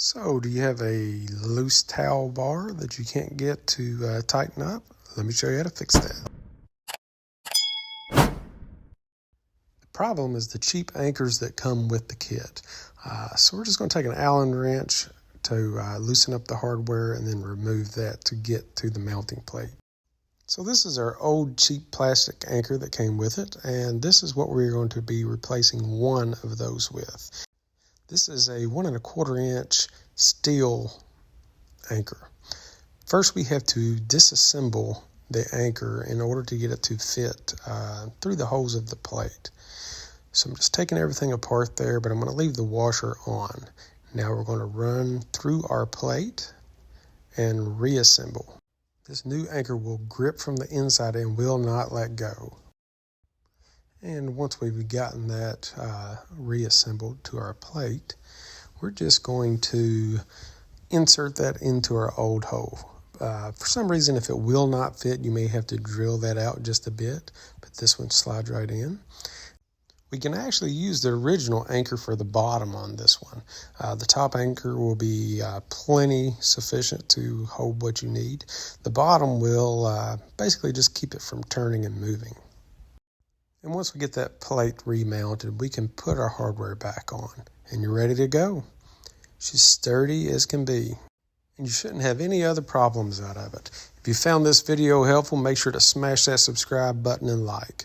So, do you have a loose towel bar that you can't get to tighten up? Let me show you how to fix that. The problem is the cheap anchors that come with the kit. So we're just going to take an Allen wrench to loosen up the hardware and then remove that to get to the mounting plate. So this is our old cheap plastic anchor that came with it, and this is what we're going to be replacing one of those with. This is a 1 1/4 inch steel anchor. First, we have to disassemble the anchor in order to get it to fit through the holes of the plate. So I'm just taking everything apart there, but I'm going to leave the washer on. Now we're going to run through our plate and reassemble. This new anchor will grip from the inside and will not let go. And once we've gotten that reassembled to our plate, we're just going to insert that into our old hole. For some reason, if it will not fit, you may have to drill that out just a bit, but this one slides right in. We can actually use the original anchor for the bottom on this one. The top anchor will be plenty sufficient to hold what you need. The bottom will basically just keep it from turning and moving. And once we get that plate remounted, we can put our hardware back on. And you're ready to go. She's sturdy as can be. And you shouldn't have any other problems out of it. If you found this video helpful, make sure to smash that subscribe button and like.